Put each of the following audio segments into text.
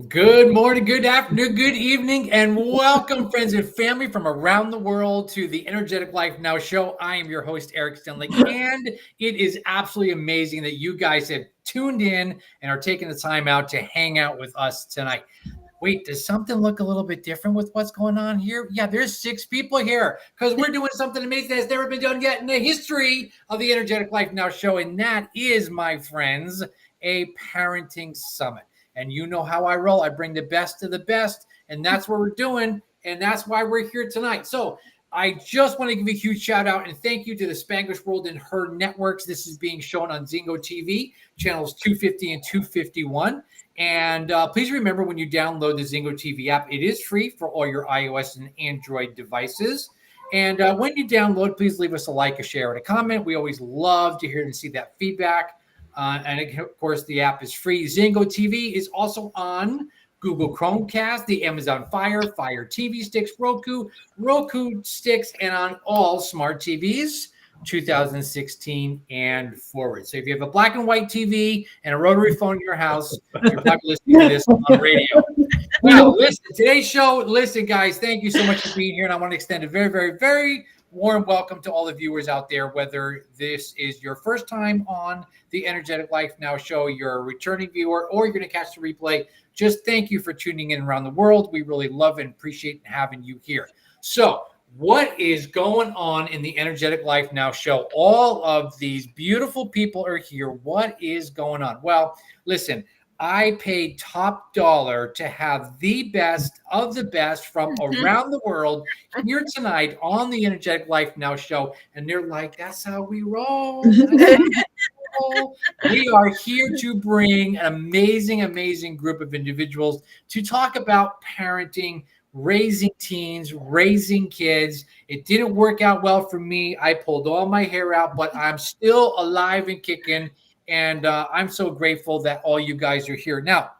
Good morning, good afternoon, good evening, and welcome, friends and family from around the world to the Energetic Life Now show. I am your host, Eric Stenlake, and it is absolutely amazing that you guys have tuned in and are taking the time out to hang out with us tonight. Wait, does something look a little bit different with what's going on here? Yeah, there's 6 people here because we're doing something amazing that's never been done yet in the history of the Energetic Life Now show, and that is, my friends, a parenting summit. And you know how I roll. I bring the best of the best, and that's what we're doing, and that's why we're here tonight. So I just want to give a huge shout out and thank you to the Spanglish World and Her networks. This is being shown on Zingo TV, channels 250 and 251. And please remember, when you download the Zingo TV app, it is free for all your iOS and Android devices. And when you download, please leave us a like, a share, and a comment. We always love to hear and see that feedback. And of course, the app is free. Zingo TV is also on Google Chromecast, the Amazon Fire TV sticks, Roku sticks, and on all smart TVs 2016 and forward. So if you have a black and white TV and a rotary phone in your house, you're probably listening to this on radio. Well, listen, today's show, guys, thank you so much for being here. And I want to extend a very, very, very warm welcome to all the viewers out there, whether this is your first time on the Energetic Life Now show, you're a returning viewer, or you're going to catch the replay. Just thank you for tuning in around the world. We really love and appreciate having you here. So what is going on in the Energetic Life Now show? All of these beautiful people are here. What is going on? Well, listen, I paid top dollar to have the best of the best from around the world here tonight on the Energetic Life Now show. And they're like, that's how we roll. We are here to bring an amazing, amazing group of individuals to talk about parenting, raising teens, raising kids. It didn't work out well for me. I pulled all my hair out, but I'm still alive and kicking. And I'm so grateful that all you guys are here. Now,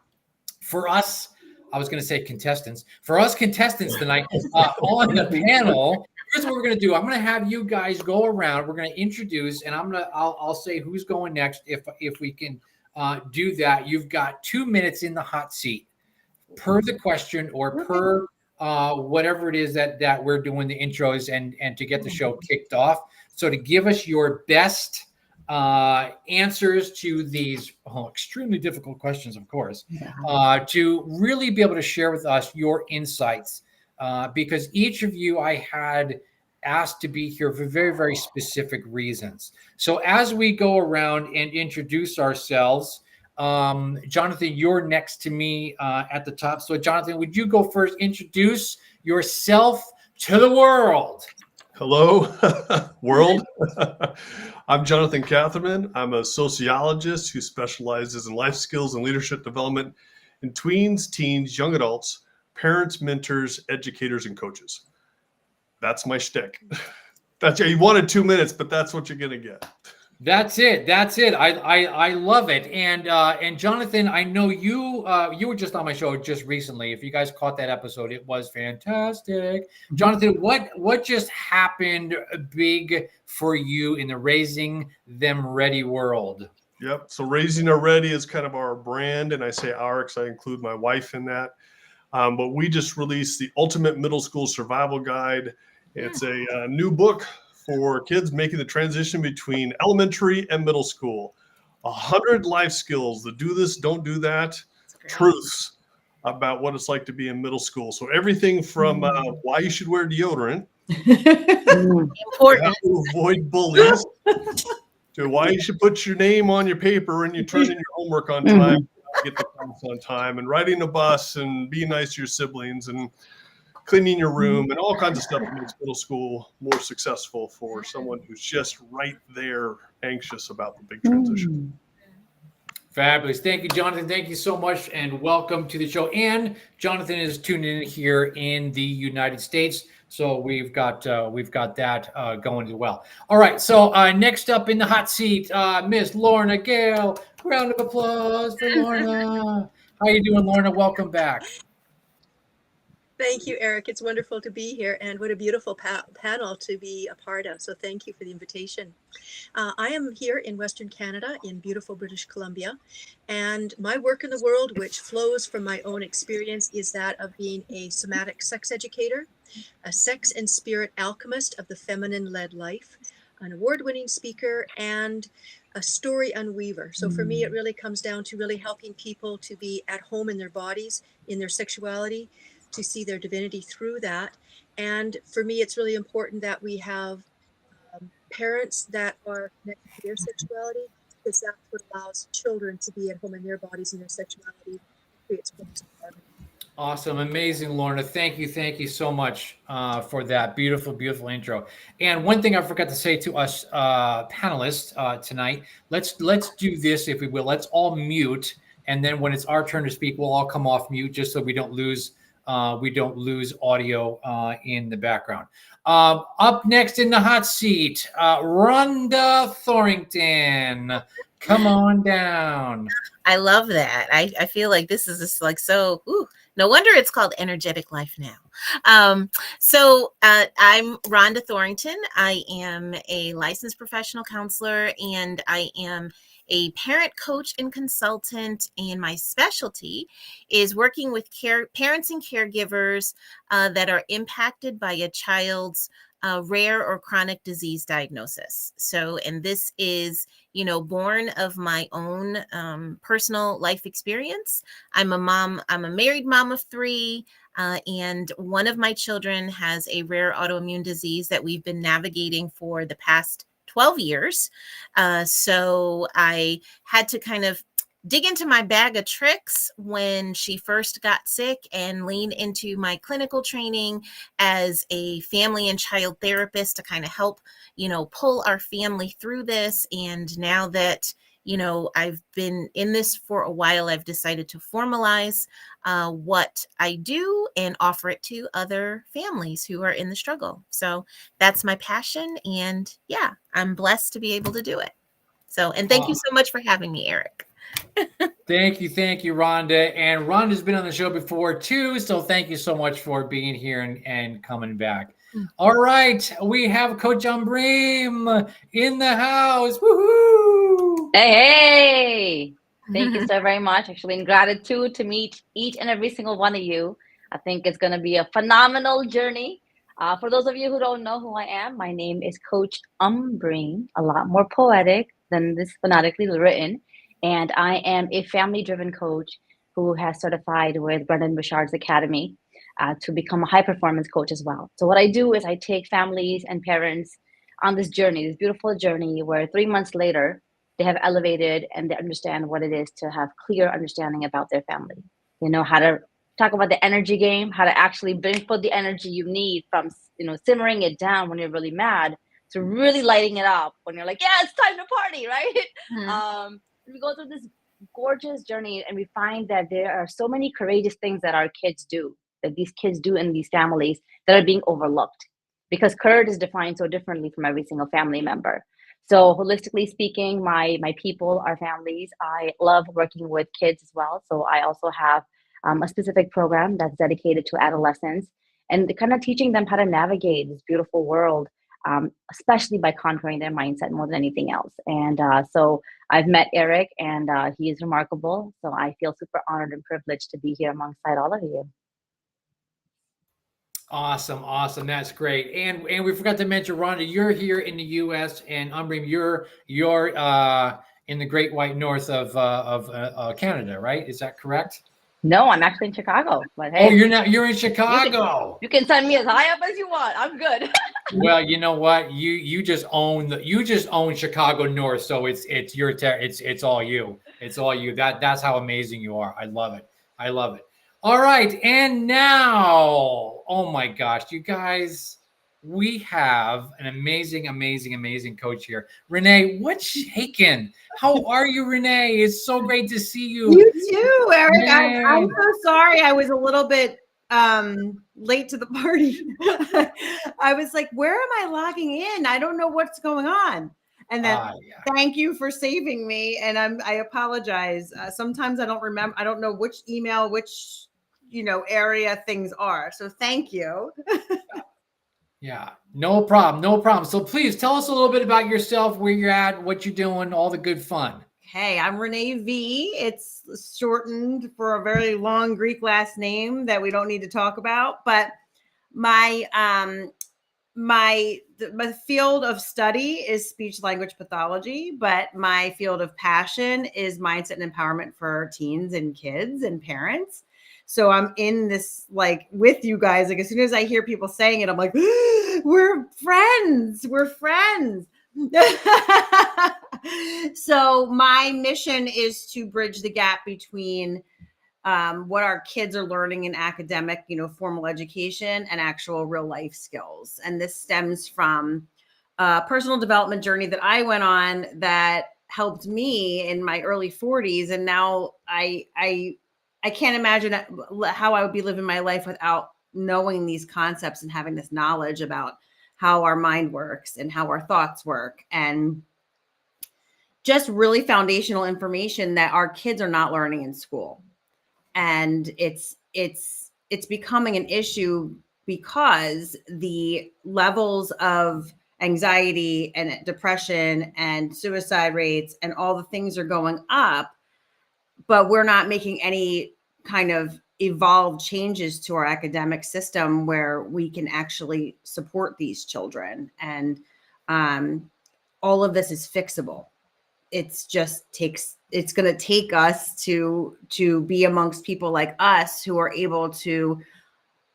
for us, I was going to say contestants. For us contestants tonight on the panel, here's what we're going to do. I'm going to have you guys go around. We're going to introduce, and I'll say who's going next if we can do that. You've got 2 minutes in the hot seat per the question or per whatever it is that we're doing the intros and to get the show kicked off. So to give us your best answers to these extremely difficult questions, of course, to really be able to share with us your insights, because each of you I had asked to be here for very, very specific reasons. So as we go around and introduce ourselves, Jonathan, you're next to me at the top. So Jonathan, would you go first? Introduce yourself to the world. Hello, world. I'm Jonathan Catherman. I'm a sociologist who specializes in life skills and leadership development in tweens, teens, young adults, parents, mentors, educators, and coaches. That's my shtick. You wanted 2 minutes, but that's what you're going to get. That's it. I love it. And Jonathan, I know you were just on my show just recently. If you guys caught that episode, it was fantastic. Jonathan, what just happened big for you in the Raising Them Ready world? Yep. So Raising Them Ready is kind of our brand, and I say our because I include my wife in that. But we just released the Ultimate Middle School Survival Guide. It's a new book for kids making the transition between elementary and middle school. 100 life skills, the do this, don't do that, truths about what it's like to be in middle school. So everything from why you should wear deodorant, important to avoid bullies, to why you should put your name on your paper and you turn in your homework on time, get the class on time, and riding a bus and being nice to your siblings and cleaning your room and all kinds of stuff that makes middle school more successful for someone who's just right there anxious about the big transition. Fabulous. Thank you, Jonathan. Thank you so much, and welcome to the show. And Jonathan is tuning in here in the United States, so we've got that going as well. All right. So next up in the hot seat, Miss Lorna Gale. Round of applause for Lorna. How you doing, Lorna? Welcome back. Thank you, Eric. It's wonderful to be here, and what a beautiful panel to be a part of. So thank you for the invitation. I am here in Western Canada in beautiful British Columbia, and my work in the world, which flows from my own experience, is that of being a somatic sex educator, a sex and spirit alchemist of the feminine-led life, an award-winning speaker, and a story unweaver. So for me, it really comes down to really helping people to be at home in their bodies, in their sexuality, to see their divinity through that. And for me, it's really important that we have parents that are connected to their sexuality, because that's what allows children to be at home in their bodies and their sexuality, and creates forms of harmony. Awesome, amazing, Lorna. Thank you so much for that beautiful, beautiful intro. And one thing I forgot to say to us panelists tonight: let's do this, if we will. Let's all mute, and then when it's our turn to speak, we'll all come off mute, just so we don't lose audio in the background. Up next in the hot seat, Ronda Thorington. Come on down. I love that. I feel like this is just like so. No wonder it's called Energetic Life now. So I'm Ronda Thorington. I am a licensed professional counselor, and I am a parent coach and consultant. And my specialty is working with parents and caregivers that are impacted by a child's rare or chronic disease diagnosis. So, and this is, born of my own personal life experience. I'm a mom. I'm a married mom of 3. And one of my children has a rare autoimmune disease that we've been navigating for the past 12 years. So I had to kind of dig into my bag of tricks when she first got sick and lean into my clinical training as a family and child therapist to kind of help, pull our family through this. And now that, I've been in this for a while, I've decided to formalize what I do and offer it to other families who are in the struggle. So that's my passion. And yeah, I'm blessed to be able to do it. So, and thank you so much for having me, Eric. Thank you, Rhonda. And Rhonda's been on the show before too, so thank you so much for being here and coming back. All right, we have Coach Ambereen in the house. Woohoo! Hey! Thank you so very much. Actually, in gratitude to meet each and every single one of you. I think it's going to be a phenomenal journey. For those of you who don't know who I am, my name is Coach Ambereen, a lot more poetic than this phonetically written. And I am a family-driven coach who has certified with Brendan Bouchard's Academy to become a high-performance coach as well. So what I do is I take families and parents on this journey, this beautiful journey where 3 months later, they have elevated and they understand what it is to have clear understanding about their family. They know how to talk about the energy game, how to actually put the energy you need from, simmering it down when you're really mad to really lighting it up when you're like, yeah, it's time to party, right? We go through this gorgeous journey and we find that there are so many courageous things that our kids do, that these kids do in these families that are being overlooked, because courage is defined so differently from every single family member. So holistically speaking, my people, our families, I love working with kids as well. So I also have a specific program that's dedicated to adolescents and kind of teaching them how to navigate this beautiful world, especially by conquering their mindset more than anything else. And so I've met Eric, and he is remarkable. So I feel super honored and privileged to be here alongside all of you. Awesome. That's great. And we forgot to mention, Rhonda, you're here in the U.S. and Ambereen, you're in the Great White North of Canada, right? Is that correct? No, I'm actually in Chicago. But hey, you're in Chicago. You can send me as high up as you want. I'm good. Well, you know what? You just own Chicago North, so it's it's all you. It's all you. That's how amazing you are. I love it. All right, and now, oh my gosh, you guys, we have an amazing coach here. Renee, what's shaking? How are you, Renee? It's so great to see you. You too, Eric. I'm so sorry. I was a little bit late to the party. I was like, where am I logging in? I don't know what's going on. And then thank you for saving me. And I apologize. Sometimes I don't remember. I don't know which email, which area things are. So thank you. Yeah, no problem. No problem. So please tell us a little bit about yourself, where you're at, what you're doing, all the good fun. Hey, I'm Renee V. It's shortened for a very long Greek last name that we don't need to talk about. But my field of study is speech language pathology, but my field of passion is mindset and empowerment for teens and kids and parents. So I'm in this like with you guys. Like as soon as I hear people saying it, I'm like, we're friends. We're friends. So my mission is to bridge the gap between what our kids are learning in academic, formal education and actual real life skills. And this stems from a personal development journey that I went on that helped me in my early 40s. And now I can't imagine how I would be living my life without knowing these concepts and having this knowledge about how our mind works and how our thoughts work, and just really foundational information that our kids are not learning in school. And it's becoming an issue because the levels of anxiety and depression and suicide rates and all the things are going up, but we're not making any kind of evolved changes to our academic system where we can actually support these children. And all of this is fixable. It's going to take us to be amongst people like us who are able to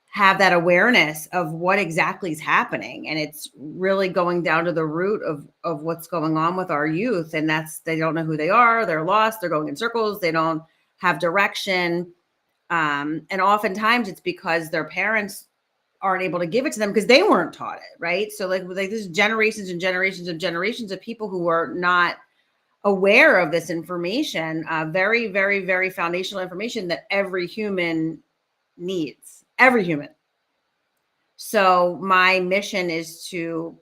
have that awareness of what exactly is happening. And it's really going down to the root of what's going on with our youth. And that's, they don't know who they are. They're lost. They're going in circles. They don't have direction. And oftentimes it's because their parents aren't able to give it to them because they weren't taught it. Right. So like there's generations and generations and generations of people who are not aware of this information, very, very, very foundational information that every human needs, every human. So my mission is to,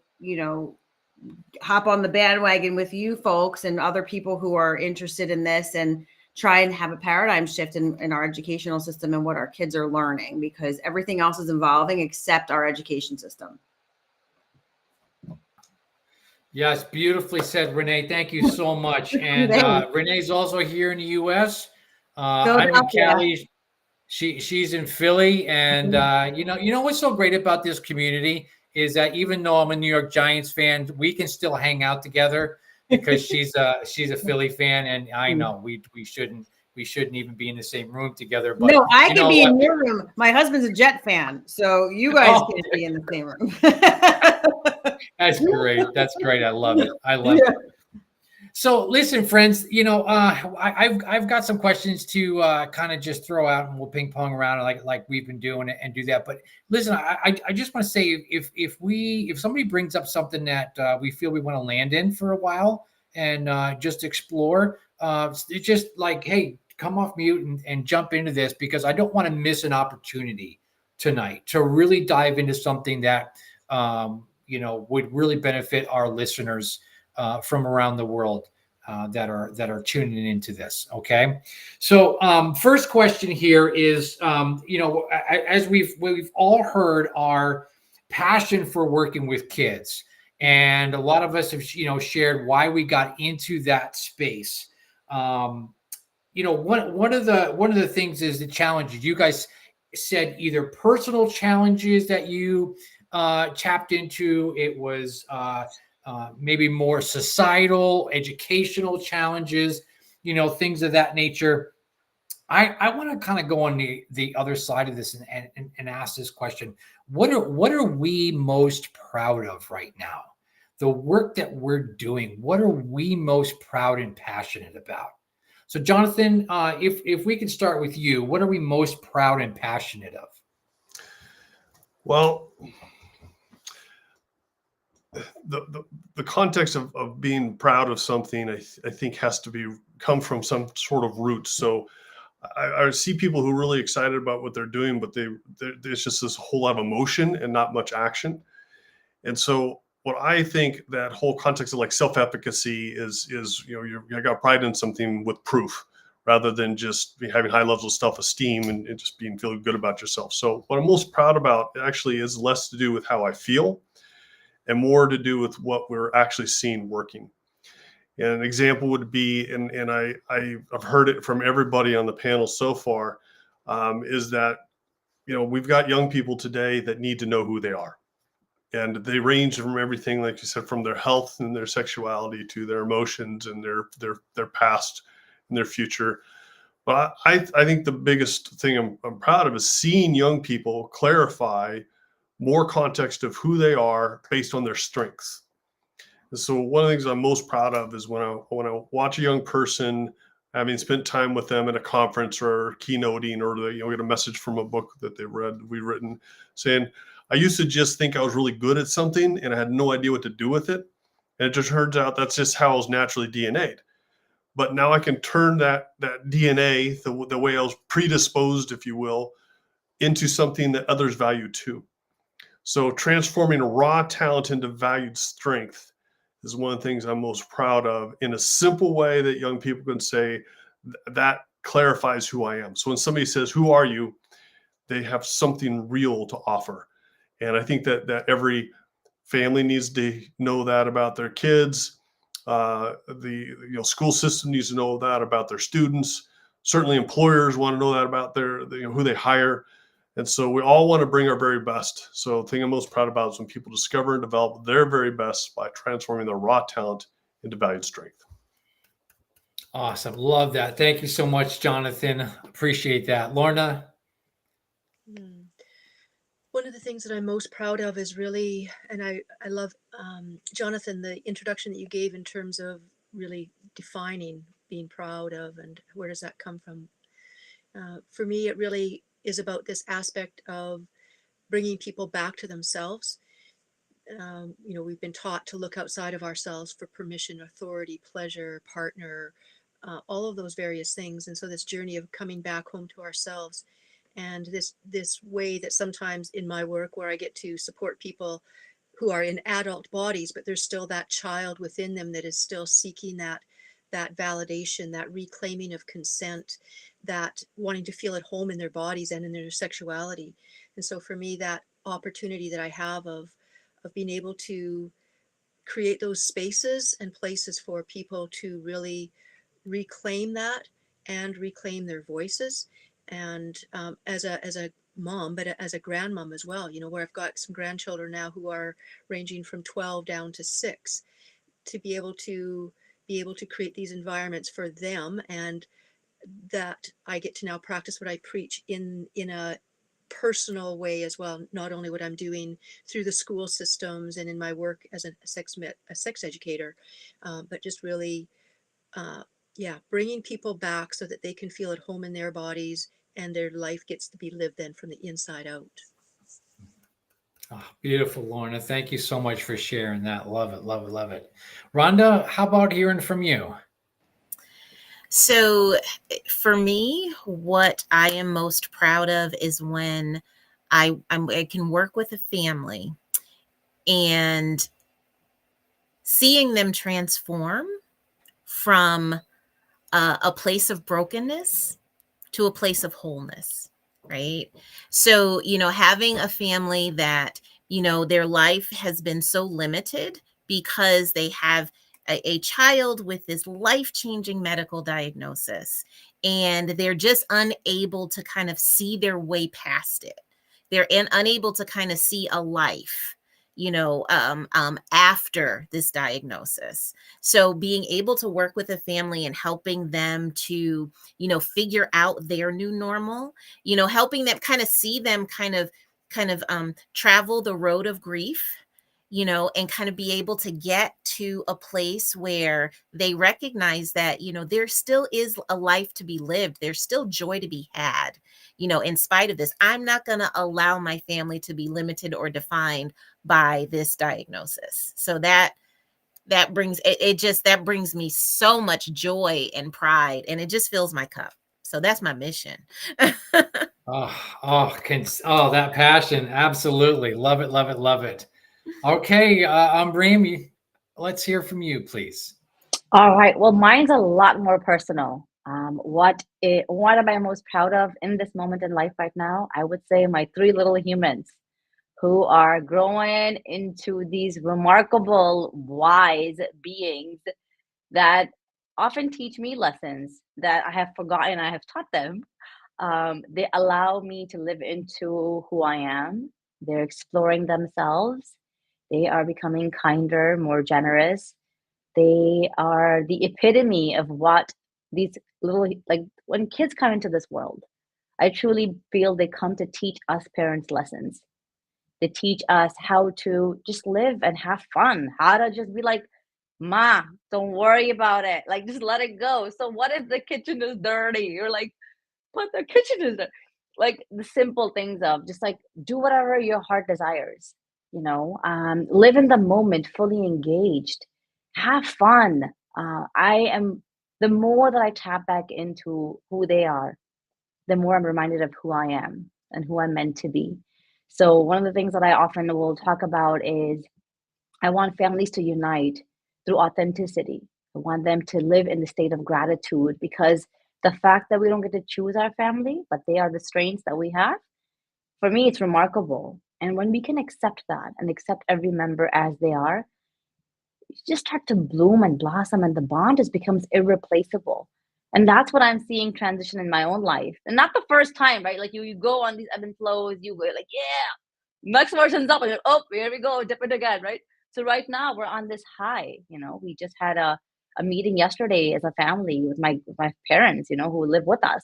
hop on the bandwagon with you folks and other people who are interested in this and try and have a paradigm shift in our educational system and what our kids are learning, because everything else is evolving except our education system. Yes, beautifully said, Renee. Thank you so much. And Renee's also here in the U.S. I'm in Cali. She's in Philly. And you know what's so great about this community is that even though I'm a New York Giants fan, we can still hang out together because she's a Philly fan, and I know we shouldn't even be in the same room together. But no, I can be in your room. My husband's a Jet fan, so you guys can't be in the same room. That's great. That's great. I love it. I love it. So listen, friends, I've got some questions to kind of just throw out, and we'll ping pong around like we've been doing it and do that. But listen, I just want to say if somebody brings up something that we feel we want to land in for a while and just explore, it's just like, hey, come off mute and jump into this, because I don't want to miss an opportunity tonight to really dive into something that would really benefit our listeners from around the world that are tuning into this. Okay. So first question here is, as we've all heard, our passion for working with kids, and a lot of us have, shared why we got into that space. One of the things is the challenges. You guys said either personal challenges that you tapped into. It was maybe more societal, educational challenges, things of that nature. I want to kind of go on the other side of this and ask this question. What are we most proud of right now? The work that we're doing, what are we most proud and passionate about? So Jonathan, if we can start with you, what are we most proud and passionate of? Well, the context of being proud of something, I think has to come from some sort of root. So I see people who are really excited about what they're doing, but there's just this whole lot of emotion and not much action. And so what I think that whole context of like self-efficacy is I got pride in something with proof, rather than just having high levels of self-esteem and just feeling good about yourself. So what I'm most proud about actually is less to do with how I feel and more to do with what we're actually seeing working. And an example would be, and I've heard it from everybody on the panel so far, is that, we've got young people today that need to know who they are. And they range from everything, like you said, from their health and their sexuality to their emotions and their past and their future. But I think the biggest thing I'm proud of is seeing young people clarify more context of who they are based on their strengths. And so one of the things I'm most proud of is when I watch a young person, having spent time with them at a conference or keynoting, or they get a message from a book that we've written, saying, I used to just think I was really good at something and I had no idea what to do with it. And it just turns out that's just how I was naturally DNA'd. But now I can turn that DNA, the way I was predisposed, if you will, into something that others value too. So transforming raw talent into valued strength is one of the things I'm most proud of, in a simple way that young people can say that clarifies who I am. So when somebody says, who are you? They have something real to offer. And I think that every family needs to know that about their kids. The school system needs to know that about their students. Certainly employers want to know that about who they hire. And so we all want to bring our very best. So the thing I'm most proud about is when people discover and develop their very best by transforming their raw talent into valued strength. Awesome. Love that. Thank you so much, Jonathan. Appreciate that. Lorna? One of the things that I'm most proud of is really, and I love, Jonathan, the introduction that you gave in terms of really defining being proud of and where does that come from. For me, it really is about this aspect of bringing people back to themselves. We've been taught to look outside of ourselves for permission, authority, pleasure, partner, all of those various things. And so this journey of coming back home to ourselves, and this way that sometimes in my work where I get to support people who are in adult bodies, but there's still that child within them that is still seeking that validation, that reclaiming of consent, that wanting to feel at home in their bodies and in their sexuality. And so for me, that opportunity that I have of being able to create those spaces and places for people to really reclaim that and reclaim their voices. And as a mom, but as a grandmom as well, where I've got some grandchildren now who are ranging from 12 down to 6, to be able to create these environments for them, and that I get to now practice what I preach in a personal way as well, not only what I'm doing through the school systems and in my work as a sex educator, but just really bringing people back so that they can feel at home in their bodies and their life gets to be lived then from the inside out. Oh, beautiful, Lorna. Thank you so much for sharing that. Love it, love it, love it. Rhonda, how about hearing from you? So for me, what I am most proud of is when I can work with a family and seeing them transform from a place of brokenness to a place of wholeness, right? So, having a family that, their life has been so limited because they have a child with this life-changing medical diagnosis, and they're just unable to kind of see their way past it. They're unable to kind of see a life, after this diagnosis. So being able to work with a family and helping them to, figure out their new normal, helping them kind of see them kind of travel the road of grief, and kind of be able to get to a place where they recognize that, there still is a life to be lived. There's still joy to be had, in spite of this. I'm not going to allow my family to be limited or defined by this diagnosis. So that brings that brings me so much joy and pride, and it just fills my cup. So that's my mission. That passion. Absolutely. Love it, love it, love it. Okay, Ambereen, let's hear from you, please. All right. Well, mine's a lot more personal. What am I most proud of in this moment in life right now? I would say my three little humans who are growing into these remarkable, wise beings that often teach me lessons that I have forgotten I have taught them. They allow me to live into who I am. They're exploring themselves. They are becoming kinder, more generous. They are the epitome of what these little, like when kids come into this world, I truly feel they come to teach us parents lessons. They teach us how to just live and have fun, how to just be like, Ma, don't worry about it. Like, just let it go. So, what if the kitchen is dirty? You're like, but the kitchen is dirty. Like, the simple things of just like do whatever your heart desires, live in the moment, fully engaged, have fun. The more that I tap back into who they are, the more I'm reminded of who I am and who I'm meant to be. So, one of the things that I often will talk about is I want families to unite through authenticity. I want them to live in the state of gratitude because the fact that we don't get to choose our family, but they are the strengths that we have, for me, it's remarkable. And when we can accept that and accept every member as they are, you just start to bloom and blossom, and the bond just becomes irreplaceable. And that's what I'm seeing transition in my own life. And not the first time, right? Like you go on these ebb and flows, you go like, yeah, next version's up, and you're, oh, here we go, dip it again, right? So right now we're on this high. We just had a meeting yesterday as a family with my parents, who live with us,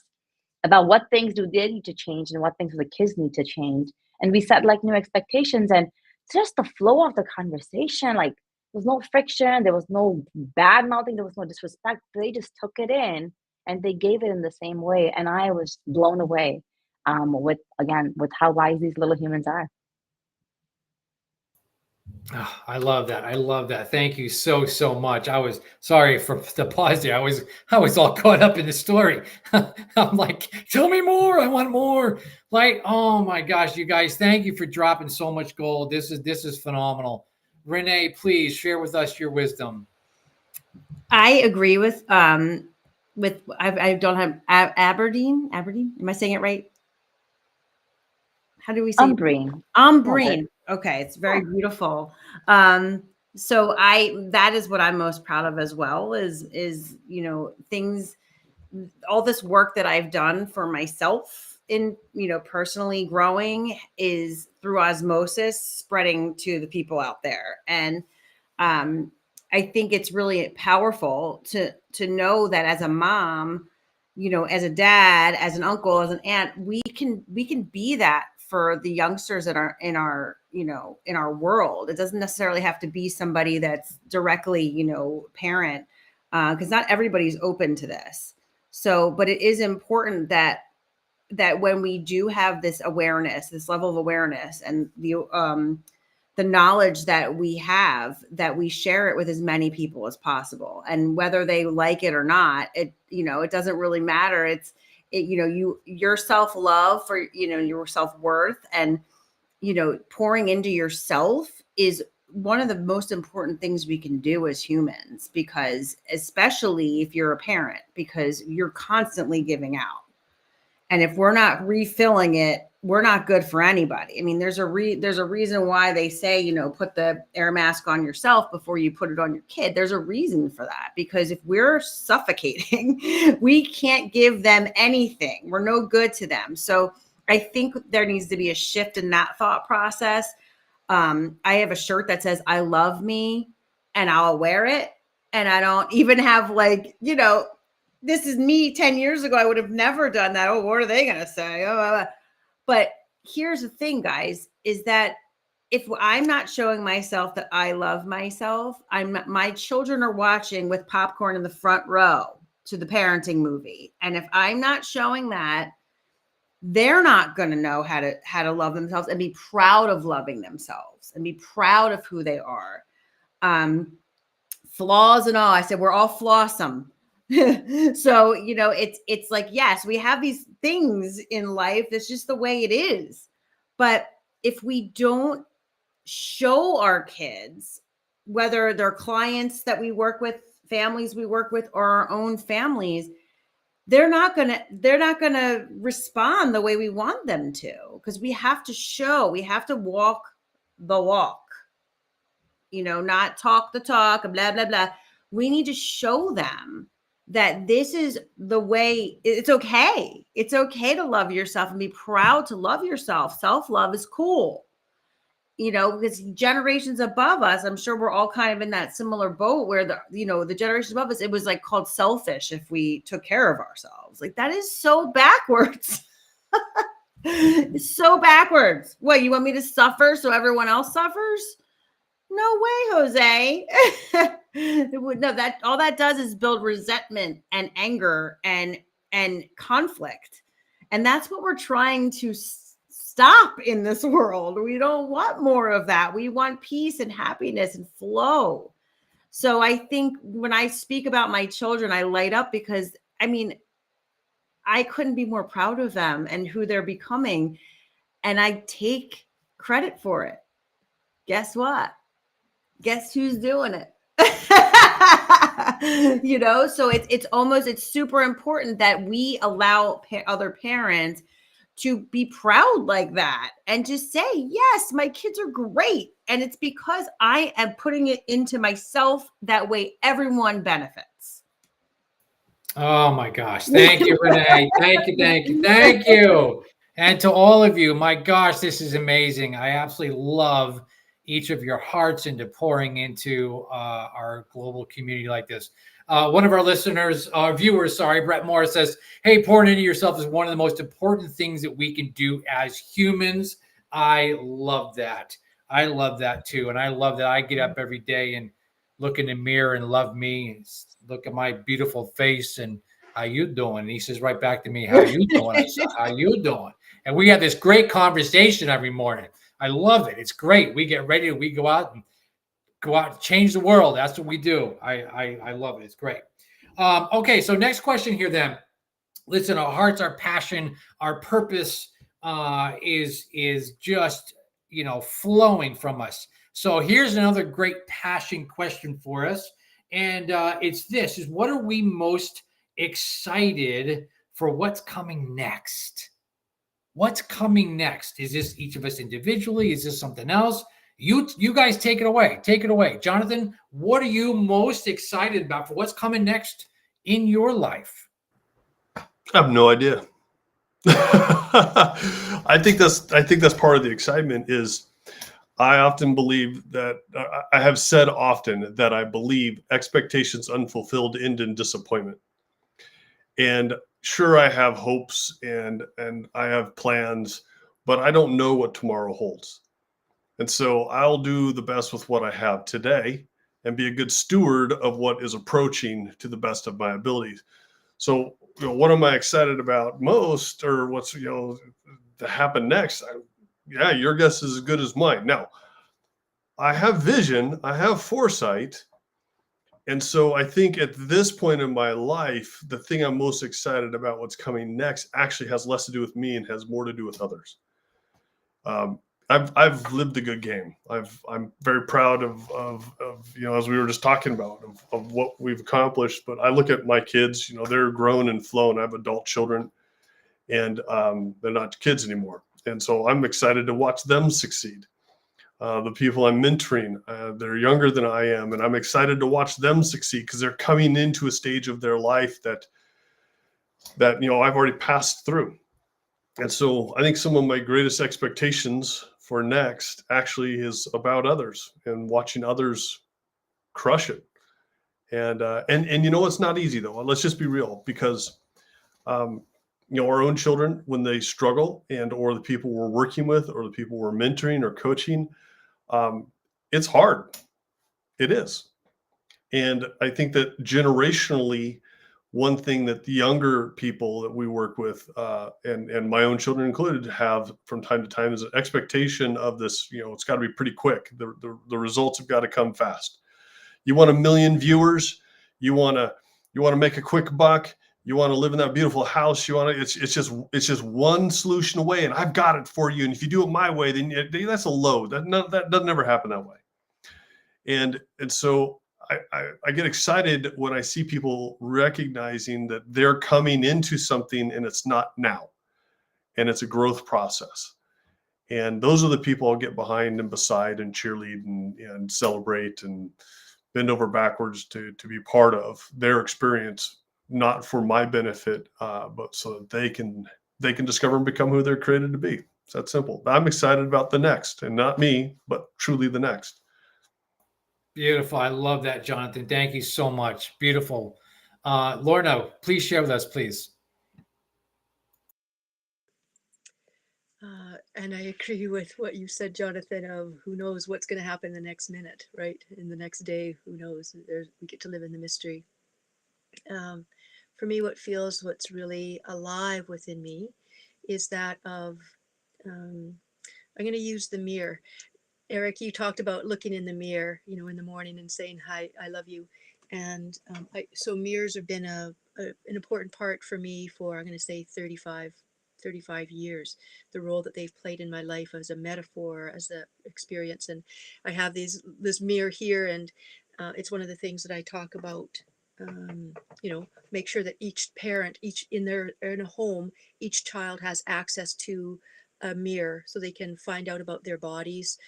about what things do they need to change and what things do the kids need to change. And we set like new expectations, and just the flow of the conversation, like there was no friction, there was no bad mouthing, there was no disrespect. They just took it in and they gave it in the same way. And I was blown away with how wise these little humans are. Oh, I love that. I love that. Thank you so, so much. I was sorry for the pause there. I was all caught up in the story. I'm like, tell me more. I want more. Like, oh my gosh, you guys, thank you for dropping so much gold. This is phenomenal. Renee, please share with us your wisdom. I agree with I don't have Aberdeen. Am I saying it right? How do we say Ambereen? Ambereen. Okay, it's very beautiful. So that is what I'm most proud of as well is things, all this work that I've done for myself in personally growing is through osmosis spreading to the people out there. And I think it's really powerful to know that as a mom, as a dad, as an uncle, as an aunt, we can be that for the youngsters that are in our world. It doesn't necessarily have to be somebody that's directly, parent, because not everybody's open to this. So, but it is important that when we do have this awareness, this level of awareness, and the knowledge that we have, that we share it with as many people as possible. And whether they like it or not, it doesn't really matter. Your self-love for, your self-worth and, pouring into yourself is one of the most important things we can do as humans, because especially if you're a parent, because you're constantly giving out. And if we're not refilling it, we're not good for anybody. I mean, there's a reason why they say, put the air mask on yourself before you put it on your kid. There's a reason for that, because if we're suffocating, we can't give them anything. We're no good to them. So I think there needs to be a shift in that thought process. I have a shirt that says, I love me, and I'll wear it. And I don't even have this is me 10 years ago. I would have never done that. Oh, what are they going to say? But here's the thing, guys, is that if I'm not showing myself that I love myself, my children are watching with popcorn in the front row to the parenting movie. And if I'm not showing that, they're not going to know how to love themselves and be proud of loving themselves and be proud of who they are. Flaws and all. I said, we're all flawsome. So, it's like, yes, we have these things in life. That's just the way it is. But if we don't show our kids, whether they're clients that we work with, families we work with, or our own families, they're not gonna respond the way we want them to, because we have to walk the walk, not talk the talk and blah blah blah. We need to show them that this is the way. It's okay to love yourself and be proud to love yourself. Self-love is cool, because generations above us, I'm sure we're all kind of in that similar boat where the generations above us, it was like called selfish if we took care of ourselves. Like, that is so backwards. It's so backwards. What, you want me to suffer so everyone else suffers? No way, Jose. No, that all that does is build resentment and anger and conflict. And that's what we're trying to stop in this world. We don't want more of that. We want peace and happiness and flow. So I think when I speak about my children, I light up because, I couldn't be more proud of them and who they're becoming. And I take credit for it. Guess what? Guess who's doing it? So it's super important that we allow other parents to be proud like that and just say, yes, my kids are great. And it's because I am putting it into myself. That way everyone benefits. Oh my gosh. Thank you, Renee. Thank you. And to all of you, my gosh, this is amazing. I absolutely love each of your hearts into pouring into our global community like this. One of our viewers, Brett Morris, says, hey, pouring into yourself is one of the most important things that we can do as humans. I love that. I love that too. And I love that I get up every day and look in the mirror and love me, and look at my beautiful face and how you doing? And he says right back to me, how you doing? I said, how you doing? And we have this great conversation every morning. I love it. It's great. We get ready. We go out and change the world. That's what we do. I love it. It's great. Okay. So next question here then. Listen, our hearts, our passion, our purpose is just, flowing from us. So here's another great passion question for us. And it's this, is what are we most excited for what's coming next? What's coming next? Is this each of us individually? Is this something else? You guys take it away. Take it away. Jonathan, what are you most excited about for what's coming next in your life? I have no idea. I think that's part of the excitement is I often believe that I have said often that I believe expectations unfulfilled end in disappointment. And sure, I have hopes and I have plans, but I don't know what tomorrow holds. And so I'll do the best with what I have today and be a good steward of what is approaching to the best of my abilities. So, what am I excited about most, or what's, to happen next? Your guess is as good as mine. Now, I have vision, I have foresight. And so I think at this point in my life, the thing I'm most excited about what's coming next actually has less to do with me and has more to do with others. I've lived a good game. I'm very proud of as we were just talking about, of what we've accomplished. But I look at my kids, they're grown and flown. I have adult children, and they're not kids anymore. And so I'm excited to watch them succeed. The people I'm mentoring, they're younger than I am, and I'm excited to watch them succeed because they're coming into a stage of their life that I've already passed through. And so I think some of my greatest expectations for next actually is about others and watching others crush it. And it's not easy though. Let's just be real, because our own children, when they struggle, or the people we're working with, or the people we're mentoring or coaching, it's hard. It is. And I think that generationally, one thing that the younger people that we work with, and my own children included, have from time to time is an expectation of this, it's got to be pretty quick. The results have got to come fast. You want 1 million viewers, you want to make a quick buck, you want to live in that beautiful house, it's just one solution away, and I've got it for you. And if you do it my way, then that's a load. That doesn't ever happen that way. And so I get excited when I see people recognizing that they're coming into something and it's not now, and it's a growth process. And those are the people I'll get behind and beside and cheerlead and celebrate and bend over backwards to be part of their experience, not for my benefit, but so that they can discover and become who they're created to be. It's that simple. I'm excited about the next, and not me, but truly the next. Beautiful. I love that, Jonathan. Thank you so much. Beautiful. Lorna, please share with us, please. And I agree with what you said, Jonathan, of who knows what's going to happen the next minute, right? In the next day, who knows? We get to live in the mystery. For me, what's really alive within me is that of, I'm going to use the mirror. Eric, you talked about looking in the mirror, in the morning and saying, hi, I love you. And so mirrors have been an important part for me for, I'm going to say 35 years, the role that they've played in my life as a metaphor, as an experience. And I have this mirror here, and it's one of the things that I talk about. Make sure that each parent, in a home, each child has access to a mirror so they can find out about their bodies,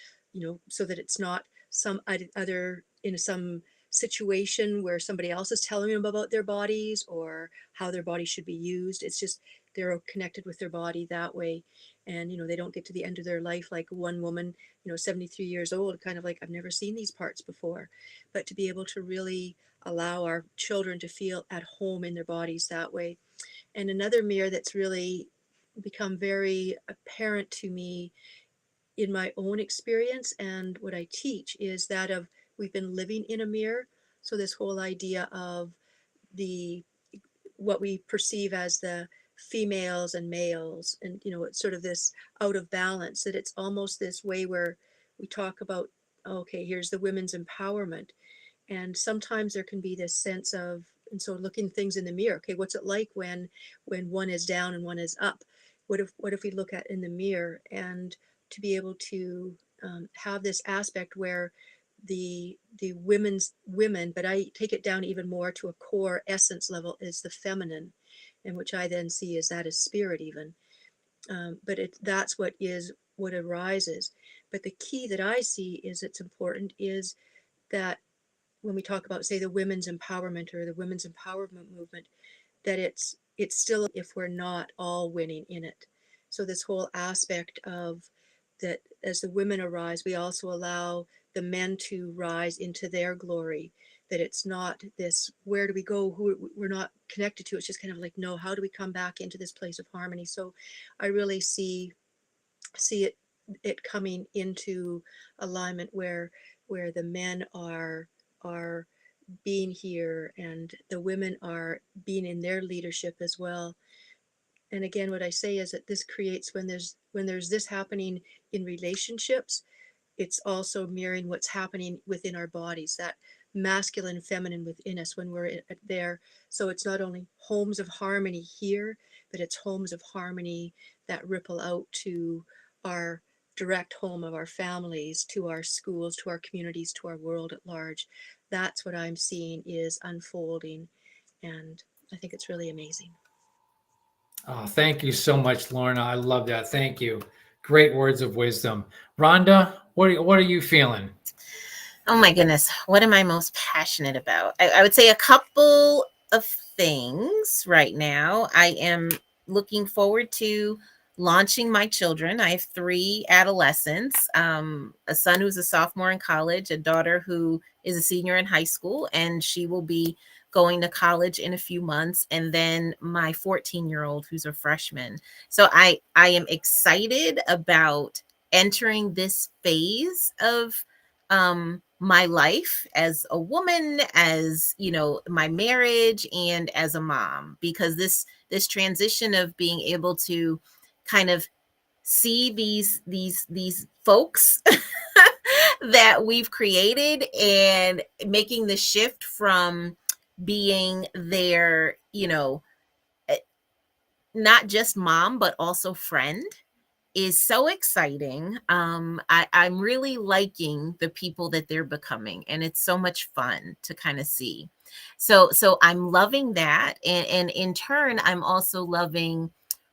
so that it's not some other in some situation where somebody else is telling them about their bodies or how their body should be used. It's just they're connected with their body that way. And, they don't get to the end of their life like one woman, 73 years old, kind of like, I've never seen these parts before. But to be able to really allow our children to feel at home in their bodies that way. And another mirror that's really become very apparent to me in my own experience and what I teach is that of we've been living in a mirror. So this whole idea of what we perceive as the females and males, and it's sort of this out of balance, that it's almost this way where we talk about, okay, here's the women's empowerment, and sometimes there can be this sense of, and so looking things in the mirror, okay, what's it like when one is down and one is up? What if we look at in the mirror, and to be able to have this aspect where the women, but I take it down even more to a core essence level, is the feminine, and which I then see as that is spirit even. But that's what arises. But the key that I see is it's important is that when we talk about, say, the women's empowerment or the women's empowerment movement, that it's still, if we're not all winning in it. So this whole aspect of that, as the women arise, we also allow the men to rise into their glory, that it's not this, where do we go, who we're not connected to. It's just kind of like, no, how do we come back into this place of harmony? So I really see it coming into alignment where the men are being here and the women are being in their leadership as well. And again, what I say is that this creates, when there's this happening in relationships, it's also mirroring what's happening within our bodies, that masculine and feminine within us when we're there. So it's not only homes of harmony here, but it's homes of harmony that ripple out to our direct home of our families, to our schools, to our communities, to our world at large. That's what I'm seeing is unfolding. And I think it's really amazing. Oh, thank you so much, Lorna. I love that. Thank you. Great words of wisdom. Rhonda, what are you feeling? Oh my goodness. What am I most passionate about? I would say a couple of things right now. I am looking forward to launching my children. I have 3 adolescents, a son who's a sophomore in college, a daughter who is a senior in high school, and she will be going to college in a few months, and then my 14-year-old who's a freshman. So I am excited about entering this phase of my life as a woman, as my marriage, and as a mom, because this transition of being able to kind of see these folks that we've created, and making the shift from being their, not just mom, but also friend, is so exciting. I'm really liking the people that they're becoming, and it's so much fun to kind of see. So I'm loving that, and in turn, I'm also loving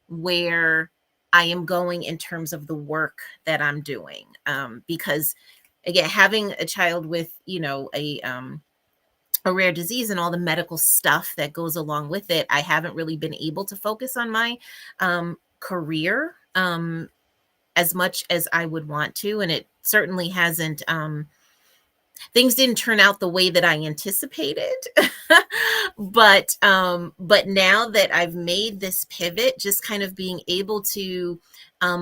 where I am going in terms of the work that I'm doing. Because again, having a child with, you know, a rare disease and all the medical stuff that goes along with it, I haven't really been able to focus on my career as much as I would want to. And it certainly hasn't, things didn't turn out the way that I anticipated. But now that I've made this pivot, just kind of being able to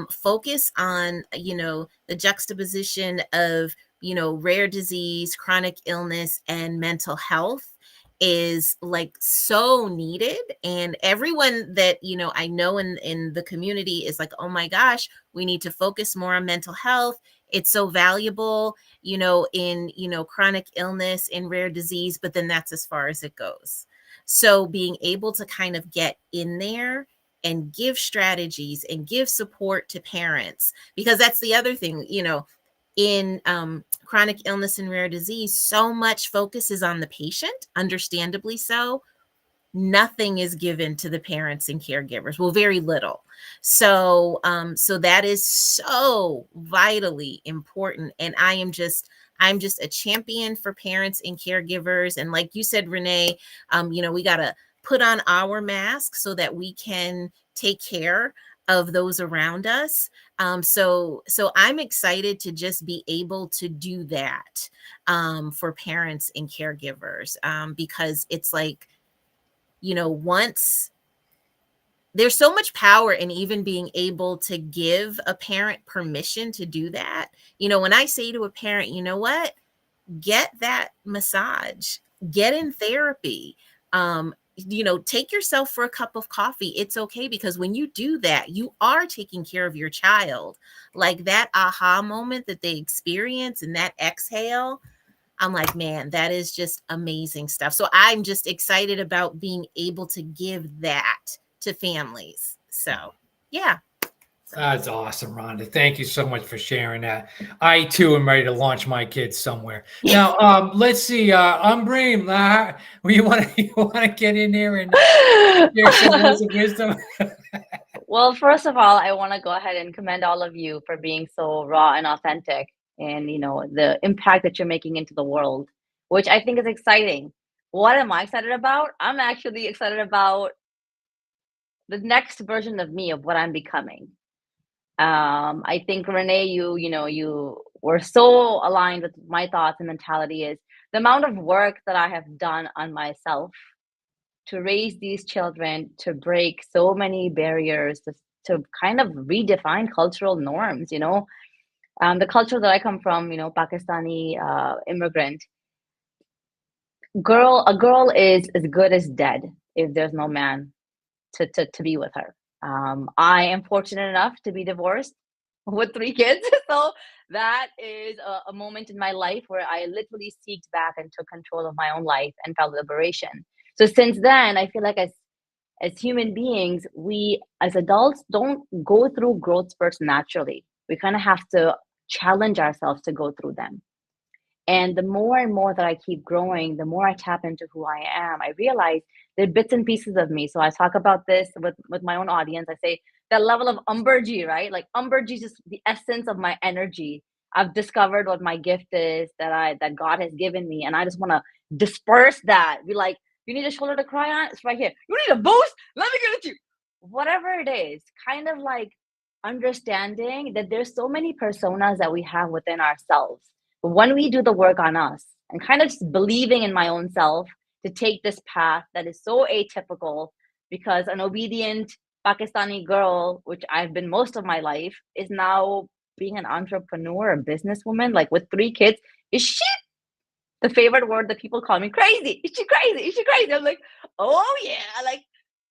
focus on, you know, the juxtaposition of, you know, rare disease, chronic illness, and mental health is like so needed. And everyone that, you know, I know in the community is like, oh my gosh, we need to focus more on mental health. It's so valuable, you know, in, you know, chronic illness and rare disease, but then that's as far as it goes. So being able to kind of get in there and give strategies and give support to parents, because that's the other thing, you know, in chronic illness and rare disease, so much focus is on the patient, understandably so. Nothing is given to the parents and caregivers. Well, very little. So that is so vitally important. And I'm just a champion for parents and caregivers. And like you said, Renee, you know, we got to put on our masks so that we can take care of those around us. So I'm excited to just be able to do that for parents and caregivers, because it's like, you know, once there's so much power in even being able to give a parent permission to do that. You know, when I say to a parent, you know what, get that massage, get in therapy, you know, take yourself for a cup of coffee. It's okay, because when you do that, you are taking care of your child. Like that aha moment that they experience and that exhale, I'm like, man, that is just amazing stuff. So I'm just excited about being able to give that to families. So, yeah. That's awesome, Rhonda. Thank you so much for sharing that. I too am ready to launch my kids somewhere. Now, let's see, Ambereen, you want to get in there and share some words of wisdom? Well, first of all, I want to go ahead and commend all of you for being so raw and authentic, and you know, the impact that you're making into the world, which I think is exciting. What am I excited about? I'm actually excited about the next version of me, of what I'm becoming. I think Renee, you were so aligned with my thoughts and mentality. Is the amount of work that I have done on myself to raise these children, to break so many barriers, to kind of redefine cultural norms. You know, the culture that I come from, you know, Pakistani immigrant girl, a girl is as good as dead if there's no man to be with her. I am fortunate enough to be divorced with 3 kids. So that is a moment in my life where I literally seeked back and took control of my own life and felt liberation. So since then, I feel like as human beings, we as adults don't go through growth spurts naturally. We kind of have to challenge ourselves to go through them. And the more and more that I keep growing, the more I tap into who I am, I realize there are bits and pieces of me. So I talk about this with my own audience. I say that level of umbergy, right? Like umbergy is just the essence of my energy. I've discovered what my gift is that God has given me. And I just want to disperse that. Be like, you need a shoulder to cry on? It's right here. You need a boost? Let me give it to you. Whatever it is, kind of like understanding that there's so many personas that we have within ourselves. But when we do the work on us and kind of just believing in my own self to take this path that is so atypical, because an obedient Pakistani girl, which I've been most of my life, is now being an entrepreneur, a businesswoman, like with 3 kids. Is she the favorite word that people call me? Crazy. Is she crazy? Is she crazy? I'm like, oh yeah. Like,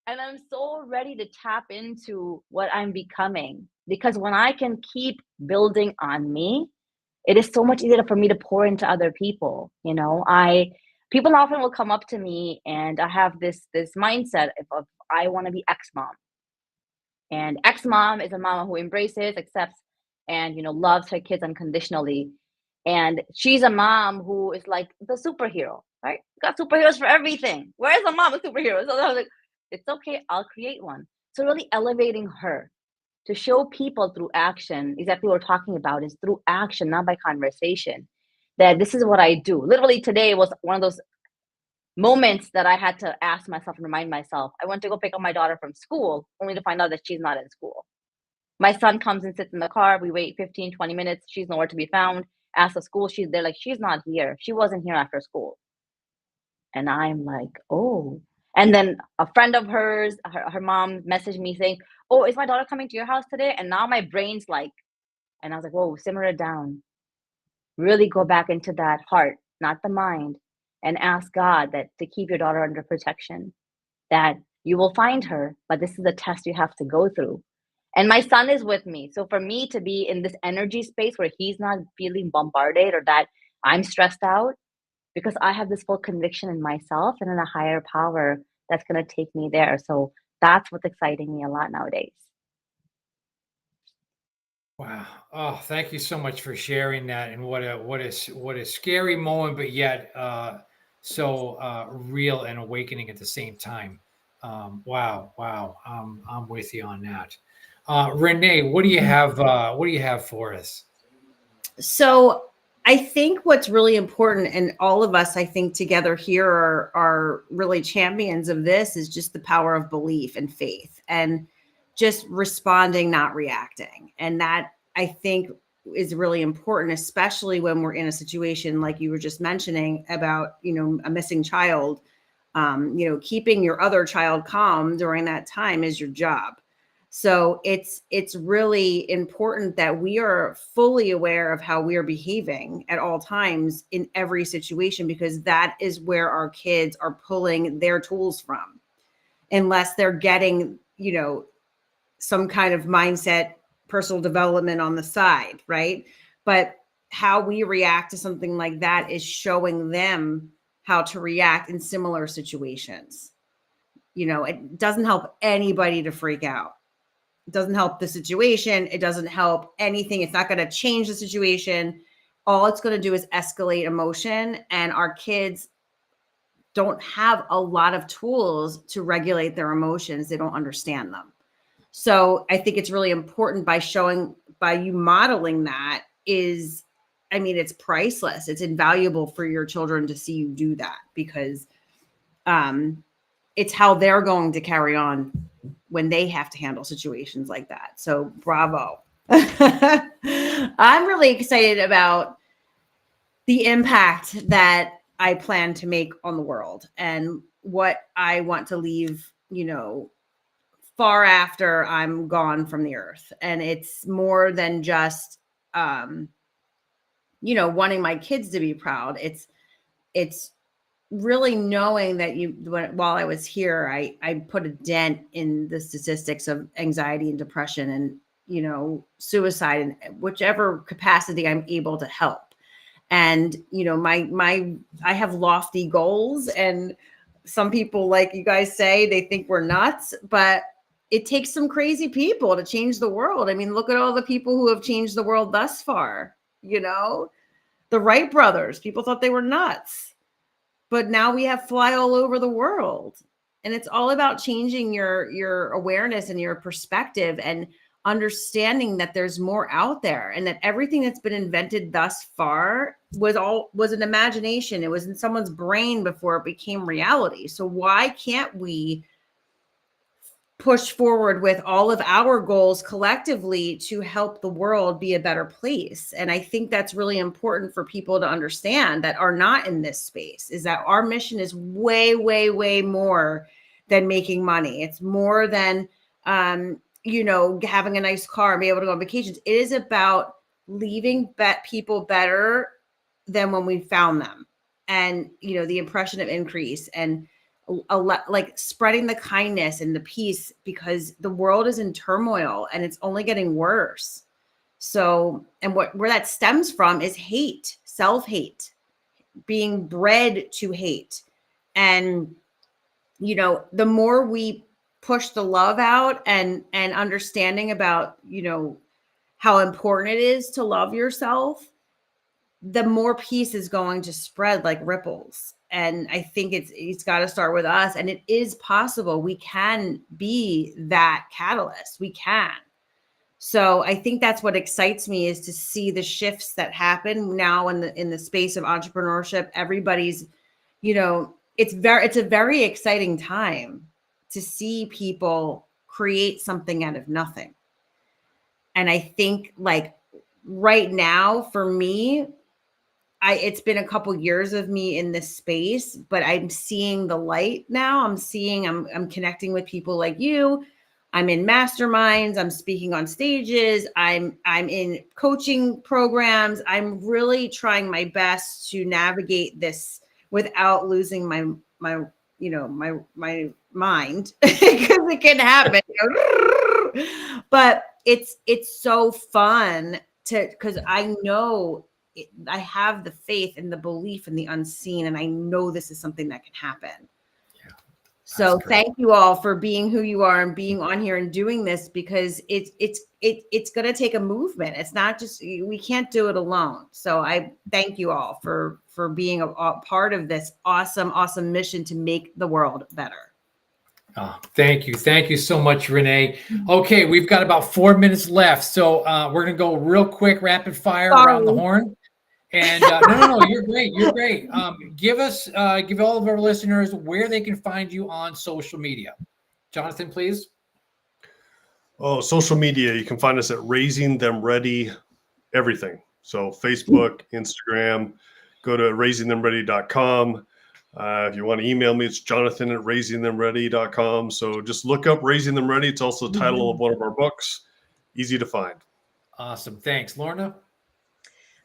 and I'm so ready to tap into what I'm becoming, because when I can keep building on me, it is so much easier for me to pour into other people. You know, people often will come up to me, and I have this mindset of I want to be X mom. And ex-mom is a mama who embraces, accepts, and loves her kids unconditionally. And she's a mom who is like the superhero, right? Got superheroes for everything. Where is a mom a superhero? So I was like, it's okay, I'll create one. So really elevating her to show people through action, exactly what we're talking about is through action, not by conversation, that this is what I do. Literally today was one of those moments that I had to ask myself and remind myself. I went to go pick up my daughter from school, only to find out that she's not in school. My son comes and sits in the car. We wait 15, 20 minutes. She's nowhere to be found. Ask the school, she's there, like, she's not here. She wasn't here after school. And I'm like, oh. And then a friend of hers, her mom messaged me saying, oh, is my daughter coming to your house today? And now my brain's like, and I was like, whoa, simmer it down. Really go back into that heart, not the mind, and ask God that to keep your daughter under protection, that you will find her, but this is a test you have to go through. And my son is with me. So for me to be in this energy space where he's not feeling bombarded or that I'm stressed out, because I have this full conviction in myself and in a higher power that's going to take me there. So that's what's exciting me a lot nowadays. Wow. Oh, thank you so much for sharing that. And what a scary moment, but yet so real and awakening at the same time. Wow. I'm with you on that. Renee, what do you have? What do you have for us? So I think what's really important, and all of us, I think together here are really champions of this, is just the power of belief and faith and just responding, not reacting. And that, I think, is really important, especially when we're in a situation like you were just mentioning about, a missing child. Keeping your other child calm during that time is your job. So it's really important that we are fully aware of how we are behaving at all times in every situation, because that is where our kids are pulling their tools from, unless they're getting, some kind of mindset, personal development on the side, right? But how we react to something like that is showing them how to react in similar situations. It doesn't help anybody to freak out. It doesn't help the situation. It doesn't help anything. It's not going to change the situation. All it's going to do is escalate emotion. And our kids don't have a lot of tools to regulate their emotions. They don't understand them. So I think it's really important by you modeling that it's priceless. It's invaluable for your children to see you do that, because it's how they're going to carry on when they have to handle situations like that. So bravo. I'm really excited about the impact that I plan to make on the world and what I want to leave, far after I'm gone from the earth. And it's more than just, wanting my kids to be proud. It's really knowing that while I was here, I put a dent in the statistics of anxiety and depression and, suicide in whichever capacity I'm able to help. And, I have lofty goals, and some people, like you guys say, they think we're nuts, but it takes some crazy people to change the world. I mean, look at all the people who have changed the world thus far. The Wright brothers, people thought they were nuts, but now we have fly all over the world. And it's all about changing your awareness and your perspective and understanding that there's more out there, and that everything that's been invented thus far was an imagination. It was in someone's brain before it became reality. So why can't we push forward with all of our goals collectively to help the world be a better place? And I think that's really important for people to understand that are not in this space, is that our mission is way, way, way more than making money. It's more than, having a nice car and be able to go on vacations. It is about leaving people better than when we found them. And, the impression of increase and like spreading the kindness and the peace, because the world is in turmoil and it's only getting worse. So, and where that stems from is hate, self-hate, being bred to hate. And, the more we push the love out and understanding about, you know, how important it is to love yourself, the more peace is going to spread like ripples. And I think it's got to start with us, and it is possible. We can be that catalyst. We can. So I think that's what excites me, is to see the shifts that happen now in the space of entrepreneurship. Everybody's, you know, it's a very exciting time to see people create something out of nothing. And I think, like, right now for me, it's been a couple years of me in this space, but I'm seeing the light now. I'm connecting with people like you. I'm in masterminds. I'm speaking on stages. I'm in coaching programs. I'm really trying my best to navigate this without losing my mind, because it can happen. But it's so fun because I know I have the faith and the belief in the unseen, and I know this is something that can happen. Yeah, so thank you all for being who you are and being on here and doing this, because it's going to take a movement. It's not just, we can't do it alone. So I thank you all for being a part of this awesome mission to make the world better. Oh, thank you. Thank you so much, Renee. Okay, we've got about 4 minutes left. So we're going to go real quick, rapid fire around the horn. And no, you're great. You're great. Give all of our listeners where they can find you on social media. Jonathan, please. Oh, social media. You can find us at Raising Them Ready everything. So Facebook, Instagram, go to raisingthemready.com. If you want to email me, it's jonathan@raisingthemready.com. So just look up Raising Them Ready. It's also the title of one of our books. Easy to find. Awesome. Thanks. Lorna?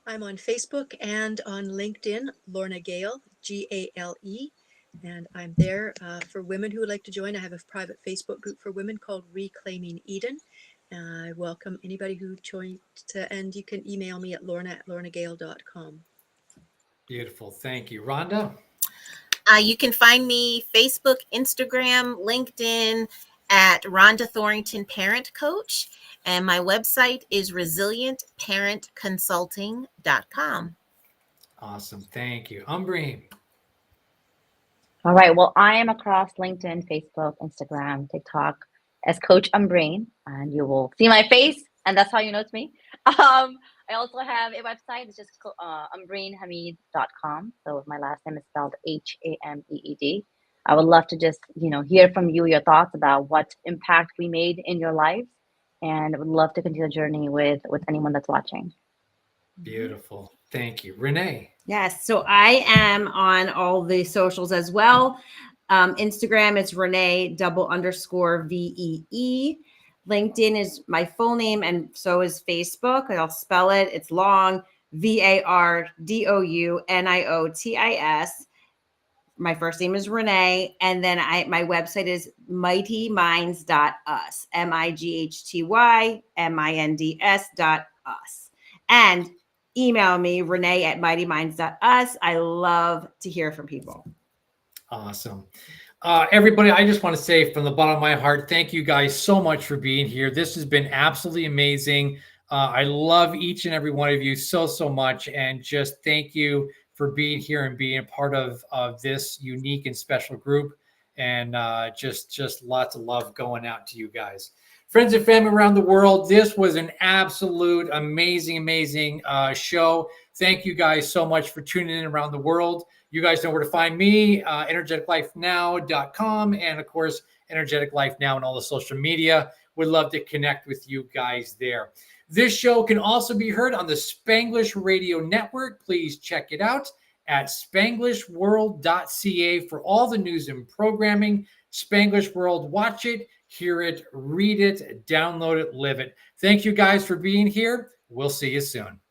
I'm on Facebook and on LinkedIn, Lorna Gale, Gale. And I'm there for women who would like to join. I have a private Facebook group for women called Reclaiming Eden. I welcome anybody who joins, and you can email me at lorna@lornagale.com. Beautiful. Thank you. Ronda? You can find me Facebook, Instagram, LinkedIn at Ronda Thorington Parent Coach. And my website is resilientparentconsulting.com. Awesome. Thank you. Ambereen? All right. Well, I am across LinkedIn, Facebook, Instagram, TikTok as Coach Ambereen, and you will see my face, and that's how you know it's me. I also have a website. It's just ambereenhameed.com. So my last name is spelled Hameed. I would love to just, hear from you, your thoughts about what impact we made in your lives, and I would love to continue the journey with anyone that's watching. Beautiful. Thank you. Renee? Yes. So I am on all the socials as well. Instagram is Renee_VEE. LinkedIn is my full name, and so is Facebook. I'll spell it. It's long, VARDOUNIOTIS. My first name is Renee. And then my website is mightyminds.us, MIGHTYMINDS.us. And email me, Renee@mightyminds.us. I love to hear from people. Awesome. Everybody, I just want to say from the bottom of my heart, thank you guys so much for being here. This has been absolutely amazing. I love each and every one of you so much. And just thank you for being here and being a part of this unique and special group. And just lots of love going out to you guys. Friends and family around the world, this was an absolute amazing show. Thank you guys so much for tuning in around the world. You guys know where to find me, energeticlifenow.com, and of course, Energetic Life Now and all the social media. Would love to connect with you guys there. This show can also be heard on the Spanglish Radio Network. Please check it out at spanglishworld.ca for all the news and programming. Spanglish World, watch it, hear it, read it, download it, live it. Thank you guys for being here. We'll see you soon.